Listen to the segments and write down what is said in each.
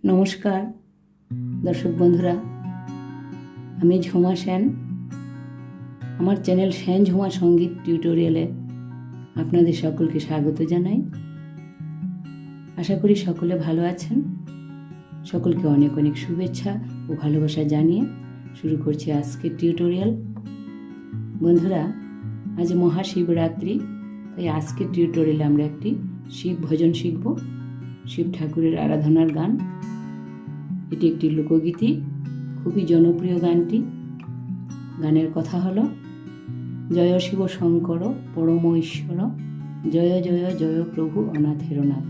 নমস্কার দর্শক বন্ধুরা, আমি ঝুমা সেন। আমার চ্যানেল সেন ঝুমা সঙ্গীত টিউটোরিয়ালে আপনাদের সকলকে স্বাগত জানাই। আশা করি সকলে ভালো আছেন। সকলকে অনেক অনেক শুভেচ্ছা ও ভালোবাসা জানিয়ে শুরু করছি আজকের টিউটোরিয়াল। বন্ধুরা, আজ মহাশিবরাত্রি, তাই আজকের টিউটোরিয়ালে আমরা একটি শিব ভজন শিখব। শিব ঠাকুরের আরাধনার গান। এটি একটি লোকগীতি, খুবই জনপ্রিয় গানটি। গানের কথা হলো, জয় শিব শঙ্কর পরম ঈশ্বর, জয় জয় জয় প্রভু অনাথের নাথ।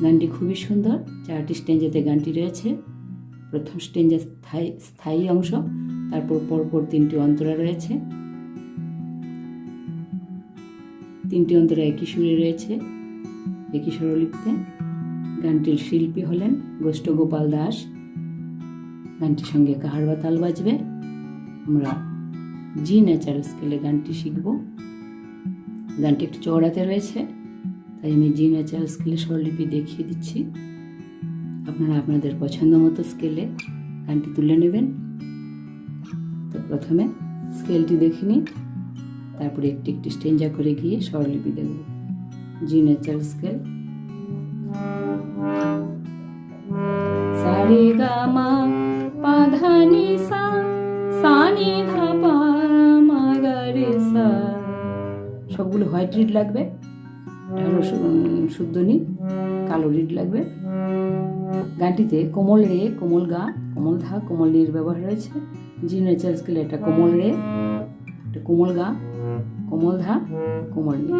গানটি খুবই সুন্দর। 4টি স্টেঞ্জেতে গানটি রয়েছে। প্রথম স্টেঞ্জে স্থায়ী অংশ, তারপর পরপর 3টি অন্তরা রয়েছে। 3টি অন্তরা একই সুরে রয়েছে, একই স্বরলিপিতে। গানটির শিল্পী হলেন গোষ্ঠ গোপাল দাস। গানটির সঙ্গে কাহারবা তাল বাজবে। আমরা জি ন্যাচারাল স্কেলে গানটি শিখব। গানটি একটু চওড়াতে রয়েছে, তাই আমি জি ন্যাচারাল স্কেলে স্বরলিপি দেখিয়ে দিচ্ছি। আপনারা আপনাদের পছন্দ মতো স্কেলে গানটি তুলে নেবেন। তো প্রথমে স্কেলটি দেখে নিন, তারপরে একটি একটি স্টেঞ্জা করে গিয়ে স্বরলিপি দেব। জি ন্যাচারাল স্কেল। সারে গা মা পা ধা নি সা, সা নি ধা পা মা গা রে সা। সবগুলো হোয়াইট রিড লাগবে। এটা হলো শুদ্ধ নি, কালো রিড লাগবে। গানটিতে কোমল রে, কোমল গা, কোমল ধা, কোমল নির ব্যবহার রয়েছে। জি ন্যাচারাল স্কেলে এটা কোমল রে, এটা কোমল গা, কোমল ধা, কোমল নি,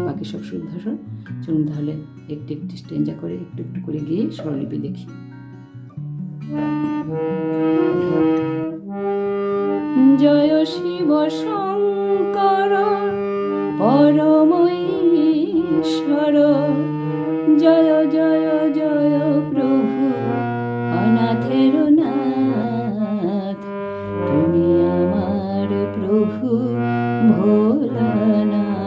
বাকি সব শুদ্ধ স্বর। চলুন তাহলে একটি একটি স্টেঞ্জা করে একটু একটু করে গিয়ে স্বরলিপি দেখি। জয় শিব শঙ্কর পরম ঈশ্বর, জয় জয় জয় প্রভু অনাথের নাথ। তুমি আমার প্রভু ভোলানাথ,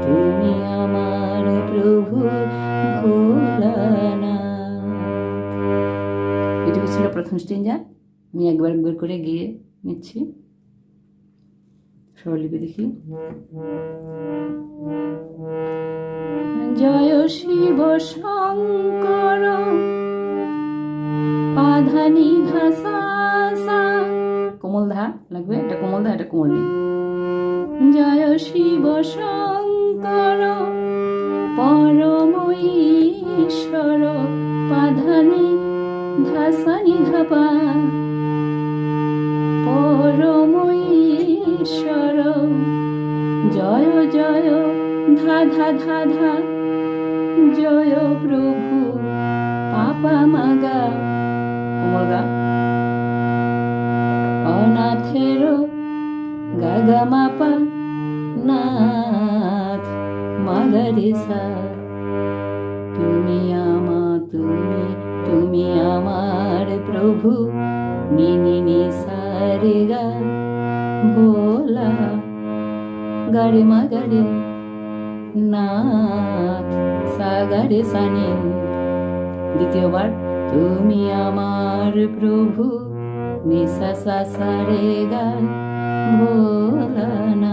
তুমি আমার প্রভু ভোলানাথ। এটুকু ছিল প্রথম স্টেঞ্জা। আমি একবার একবার করে গিয়ে নিচ্ছি। স্বরলিপি দেখি। জয় শিব শঙ্কর পা ধা নি ধা সা সা, কোমল ধা লাগবে, এটা কোমল ধা, এটা কোমল নি। জয় শিব শঙ্কর পরম ঈশ্বর, পা ধা নি ধা সা নি ধা পা, পরম ঈশ্বর, জয় জয় ধা ধা ধা ধা, জয় প্রভু পাপা মাগা, কোমল গা, অনাথের গাগা মাপা নাথ মাগারে সা। তুমি তুমি আমার প্রভু, নি নি নি সা রে গা ভোলা, গারে মাগারে নাথ সা গারে সা নি। দ্বিতীয়বার, তুমি আমার প্রভু, নি সা সা সা রে গা ভোলানাথ,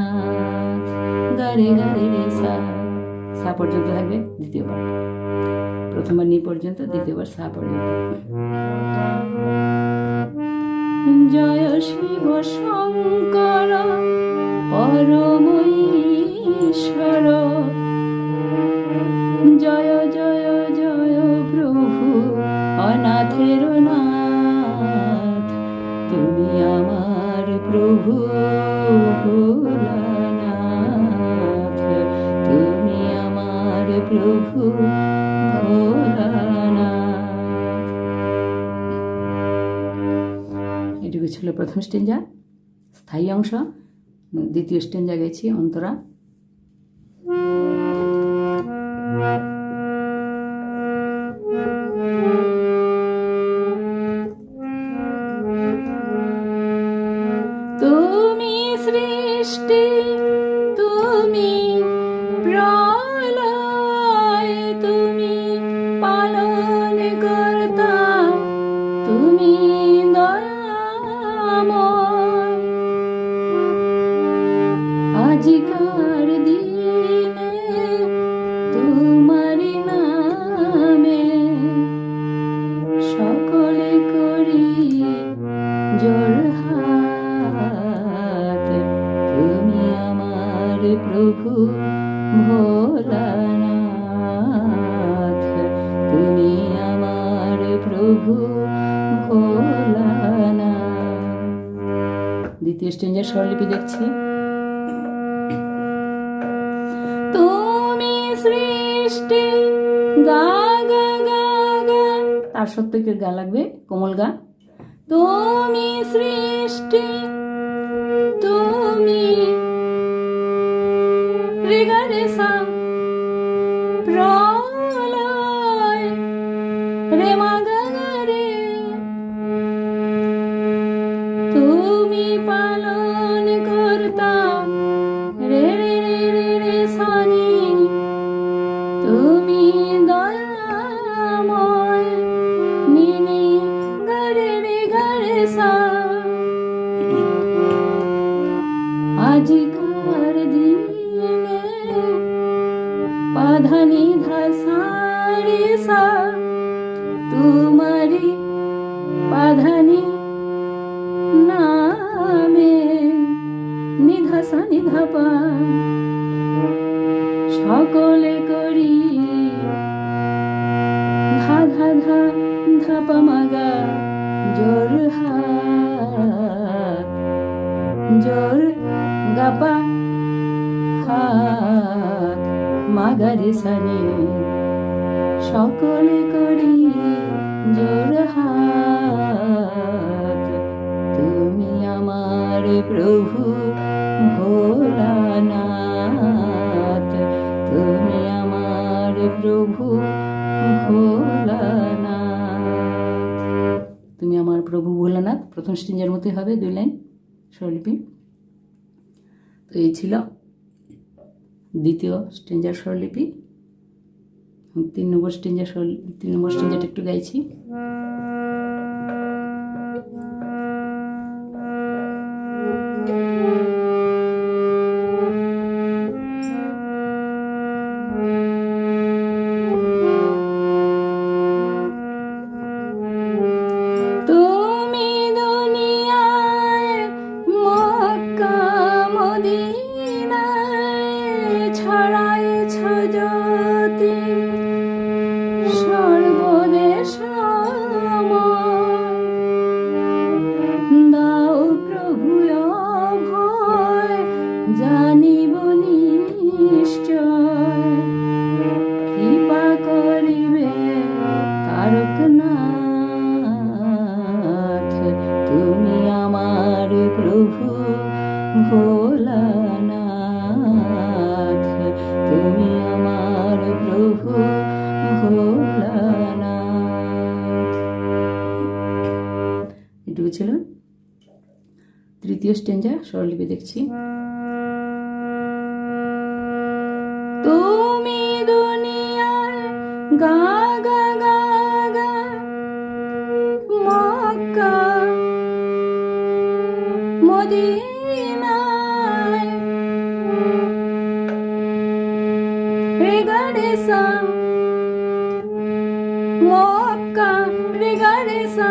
গারে গারে রে সা। সা পর্যন্ত থাকবে দ্বিতীয়বার। প্রথমবার নি পর্যন্ত, দ্বিতীয়বার সা পর্যন্ত। জয় শিব শঙ্কর পরম ঈশ্বর, জয় জয় জয় প্রভু অনাথের নাথ। তুমি আমার প্রভু ভোলানাথ, তুমি আমার প্রভু ভোলানাথ। এটুকু ছিল প্রথম স্টেঞ্জা, স্থায়ী অংশ। দ্বিতীয় স্টেঞ্জা গেছি অন্তরা। তুমি সৃষ্টি, তুমি প্রলয়, তুমি আজিকার দিনে তোমারি নামে সকলে করি জোড়হাত। তুমি আমার প্রভু ভোলানাথ, তুমি আমার প্রভু ভোলানাথ। দ্বিতীয় স্ট্যাঞ্জার স্বরলিপি দেখছি। তুমি সৃষ্টি গা গা গা গা, তার সত্যকের গা লাগবে, কোমল গা। তুমি সৃষ্টি, তুমি রে গা রে সা, প্রলয় রে মা গা গা রে। তুমি পালন কর্তা রে রে রে রে রে সানি, তুমি দয়াময় নিনি গা রে রে গা রে সা। আজিকার দিনে পাধানি ধা সা রে সা, তোমারি পাধানি নামে নিধা সা নিধা পা, সকলে করি ধা ধা ধা ধা পা মা গা জোড়হাত, জোর গা পা হাত মা গা রে সা নি, সকলে করি জোড়হাত। তুমি আমার প্রভু ভোলানাথ, তুমি আমার প্রভু ভোলানাথ। তুমি আমার প্রভু ভোলানাথ প্রথম স্ট্যাঞ্জার মতোই হবে, 2 লাইন স্বরলিপি। তো এই ছিল দ্বিতীয় স্ট্যাঞ্জার স্বরলিপি। 3 নম্বর স্ট্যাঞ্জার 3 নম্বর স্ট্যাঞ্জারটা একটু গাইছি। তুমি দুনিয়ায় মক্কা মদিনায় ছড়াইছ জ্যোতি সর্বদেশময়। দাও প্রভু অভয় জানিব নিশ্চয়, কৃপা করিবে তারকনাথ। তুমি আমার প্রভু ভোলানাথ, তুমি আমার প্রভু ভোলানাথ। এটুকু ছিল তৃতীয় স্ট্যাঞ্জা স্বরলিপি দেখছি। তুমি দুনিয়ায় গা গা গা গা, মক্কা মদিনায় রে গা রে সা, মক্কা রে গা রে সা,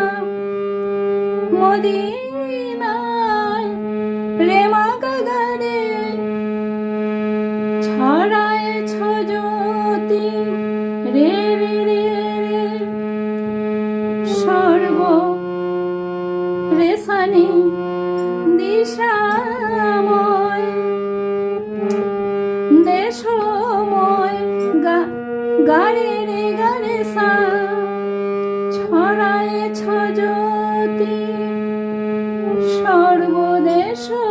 মদিনায় রে মা গা গা রে। ছড়ায়েছ জ্যোতি রে রে রে রে, সর্ব রে সানি দিশাময়, দেশময় গা গা রে রে গা রে সা। ছড়ায়েছ জ্যোতি সর্বদেশময়।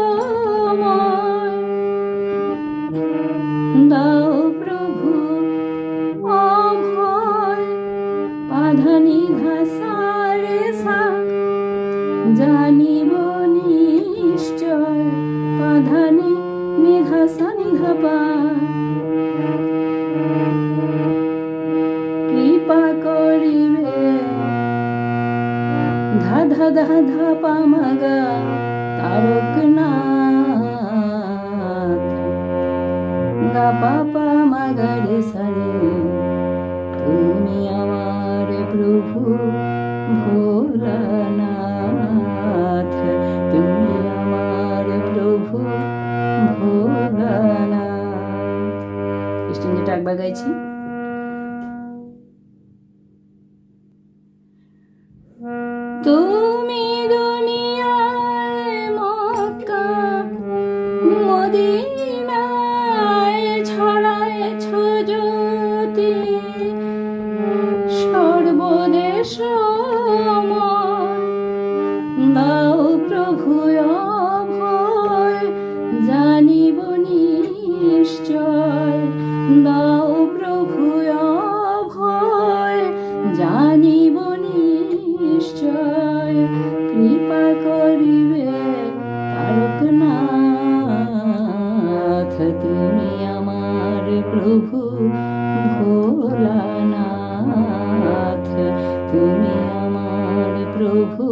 দাও প্রভু অভয় পাধানি ধা সা রে সা, জানিব নিশ্চয় পাধানি নিধা সা নিধা পা। কৃপা করিবে ধা ধা ধা ধা পা মা গা তারকনাথ। গা পাপা মাগারে সারে তুমি আমার প্রভু ভোলানাথ, তুমি আমার প্রভু ভোলানাথ। স্টেঞ্জটা একবার গাইছি। তুমি দুনিয়ায় মক্কা মদিনায় ছড়ায়েছ জ্যোতি, সর্বদেশময় দাও প্রভু অভয়, জানিব নিশ্চয় দাও প্রভু অভয়, জানিব নিশ্চয় কৃপা করিবে তারকনাথ, তুমি আমার প্রভু ভোলানাথ, তুমি আমার প্রভু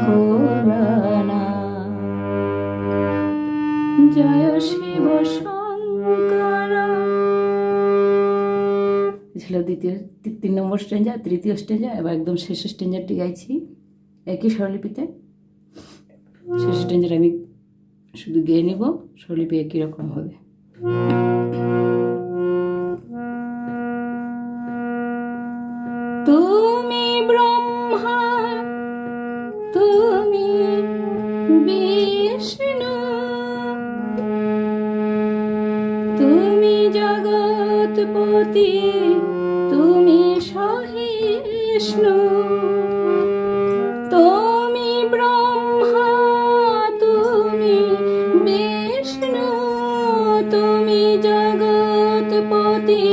ভোলানাথ। জয় শিব শঙ্কর ছিল দ্বিতীয় 3 নম্বর স্ট্যাঞ্জা, তৃতীয় স্ট্যাঞ্জা। এবার একদম শেষ স্ট্যাঞ্জারটি গাইছি একই স্বরলিপিতে। শেষ স্ট্যাঞ্জার আমি শুধু গেয়ে নিব, স্বরলিপি একই রকম হবে। তুমি ব্রহ্মা তুমি বিষ্ণু, তুমি জগৎপতি তুমি সহিষ্ণু, তুমি ব্রহ্মা তুমি বিষ্ণু, তুমি জগৎপতি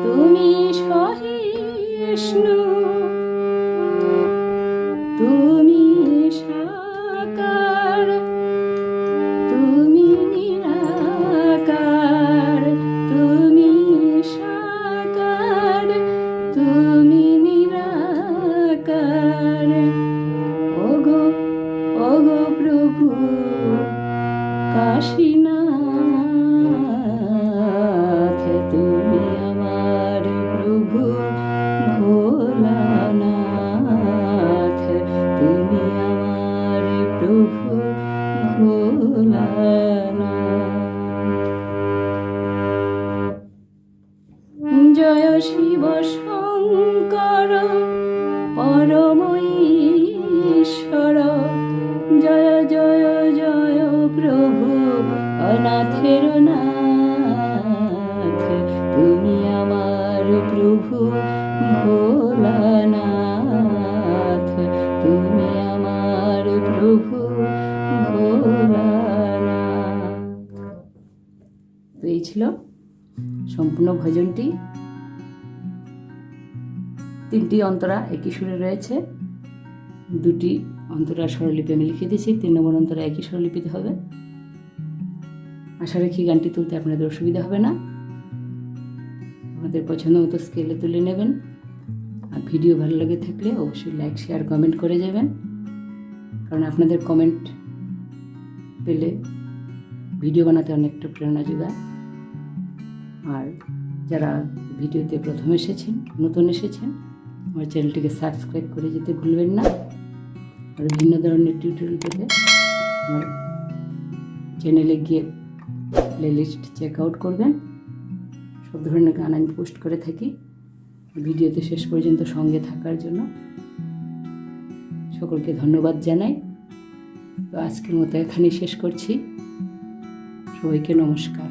তুমি সহিষ্ণু, তুমি সাকার তুমি নিরাকার, তুমি সাকার তুমি নিরাকার। ওগো ওগো প্রভু কাশীনাথ, তুমি আমার প্রভু ভোলানাথ, তুমি আমার প্রভু ভোলানাথ। জয় শিব শঙ্কর পরম ঈশ্বর, জয় জয় জয় প্রভু অনাথের নাথ, তুমি আমার প্রভু ভোলানাথ, তুমি আমার প্রভু ভোলানাথ। তো এই ছিল সম্পূর্ণ ভজনটি। 3টি অন্তরা একই সুরে রয়েছে, 2টি অন্তরা স্বরলিপি আমি লিখে দিয়েছি, 3 নম্বর অন্তরা একই স্বরলিপিতে হবে। আশা রাখি গানটি তুলতে আপনাদের অসুবিধা হবে না। আপনাদের পছন্দ মতো স্কেলে তুলে নেবেন। আর ভিডিও ভালো লাগে থাকলে অবশ্যই লাইক শেয়ার কমেন্ট করে যাবেন, কারণ আপনাদের কমেন্ট পেলে ভিডিও বানাতে অনেকটা প্রেরণা যোগায়। আর যারা ভিডিওতে প্রথম এসেছেন, নতুন এসেছেন, আমার চ্যানেলটিকে সাবস্ক্রাইব করে যেতে ভুলবেন না। আর ভিন্ন ধরনের টিউটোরিয়াল পেতে আমার চ্যানেলে গিয়ে প্লেলিস্ট চেক আউট করবেন। সব ধরনের গান আমি পোস্ট করে থাকি। ভিডিওতে শেষ পর্যন্ত সঙ্গে থাকার জন্য সকলকে ধন্যবাদ জানাই। তো আজকের মতো এখানেই শেষ করছি। সবাইকে নমস্কার।